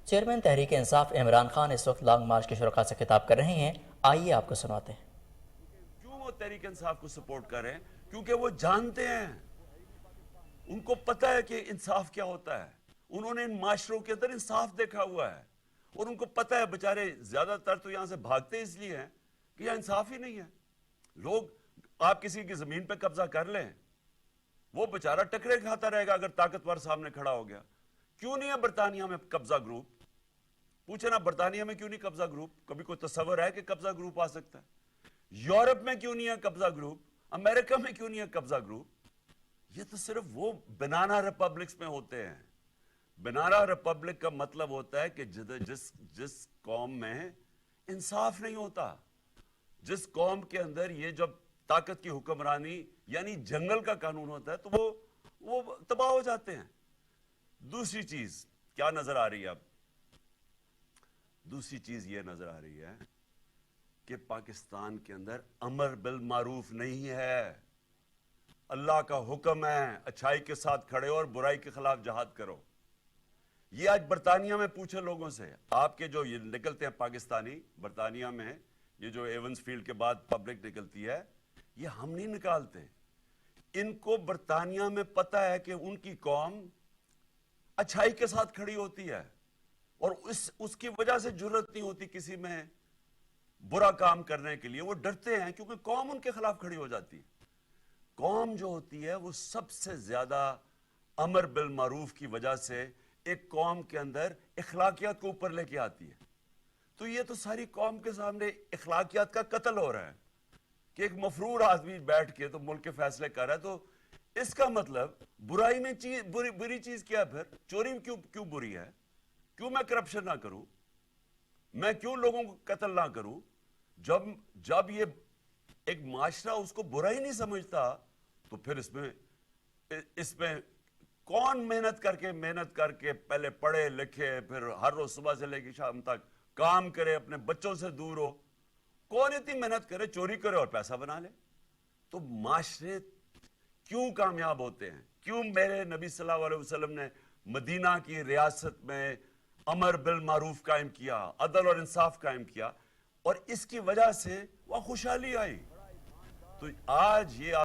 Chairman Tehreek Insaf Imran Khan اس وقت long march کے شرکاء سے خطاب کر رہے ہیں، آئیے آپ کو سناتے ہیں۔ کیوں وہ تحریک انصاف کو سپورٹ کر رہے ہیں؟ کیونکہ وہ جانتے ہیں، ان کو پتہ ہے کہ انصاف کیا ہوتا ہے۔ انہوں نے ان معاشروں کے اندر انصاف دیکھا ہوا ہے، اور ان کو پتہ ہے بچارے زیادہ تر تو یہاں سے بھاگتے اس لیے ہیں کہ یہاں انصاف ہی نہیں ہے۔ لوگ آپ کسی کی زمین پہ قبضہ کر لیں، وہ بچارہ ٹکرے کھاتا رہے گا اگر طاقتور سامنے کھڑا ہو گیا۔ کیوں نہیں ہے برطانیہ میں قبضہ گروپ؟ پوچھے نا، برطانیہ میں کیوں نہیں قبضہ گروپ؟ کبھی کوئی تصور ہے کہ قبضہ گروپ آ سکتا ہے؟ یورپ میں کیوں نہیں ہے قبضہ گروپ؟ امریکہ میں کیوں نہیں ہے قبضہ گروپ؟ یہ تو صرف وہ بنانا ریپبلکس میں ہوتے ہیں۔ بنانا ریپبلک کا مطلب ہوتا ہے کہ جس قوم میں انصاف نہیں ہوتا، جس قوم کے اندر یہ جب طاقت کی حکمرانی یعنی جنگل کا قانون ہوتا ہے تو وہ تباہ ہو جاتے ہیں۔ دوسری چیز کیا نظر آ رہی ہے؟ اب دوسری چیز یہ نظر آ رہی ہے کہ پاکستان کے اندر امر بالمعروف نہیں ہے۔ اللہ کا حکم ہے اچھائی کے ساتھ کھڑے اور برائی کے خلاف جہاد کرو۔ یہ آج برطانیہ میں پوچھے لوگوں سے، آپ کے جو یہ نکلتے ہیں پاکستانی برطانیہ میں، یہ جو ایونز فیلڈ کے بعد پبلک نکلتی ہے، یہ ہم نہیں نکالتے۔ ان کو برطانیہ میں پتہ ہے کہ ان کی قوم اچھائی کے ساتھ کھڑی ہوتی ہے، اور اس کی وجہ سے جرأت نہیں ہوتی کسی میں برا کام کرنے کے لیے۔ وہ ڈرتے ہیں کیونکہ قوم ان کے خلاف کھڑی ہو جاتی ہے۔ قوم جو ہوتی ہے وہ سب سے زیادہ امر بالمعروف کی وجہ سے ایک قوم کے اندر اخلاقیات کو اوپر لے کے آتی ہے۔ تو یہ تو ساری قوم کے سامنے اخلاقیات کا قتل ہو رہا ہے کہ ایک مفرور آدمی بیٹھ کے تو ملک کے فیصلے کر رہا ہے۔ تو اس کا مطلب برائی میں بری چیز کیا ہے؟ پھر چوری کیوں بری ہے؟ کیوں میں کرپشن نہ کروں؟ میں کیوں لوگوں کو قتل نہ کروں؟ جب یہ ایک معاشرہ اس کو برا ہی نہیں سمجھتا تو پھر اس میں کون محنت کر کے پہلے پڑھے لکھے، پھر ہر روز صبح سے لے کے شام تک کام کرے، اپنے بچوں سے دور ہو؟ کون اتنی محنت کرے؟ چوری کرے اور پیسہ بنا لے۔ تو معاشرے کیوں کامیاب ہوتے ہیں؟ کیوں میرے نبی صلی اللہ علیہ وسلم نے مدینہ کی ریاست میں امر بالمعروف قائم کیا، عدل اور انصاف قائم کیا، اور اس کی وجہ سے وہ خوشحالی آئی؟ تو آج یہ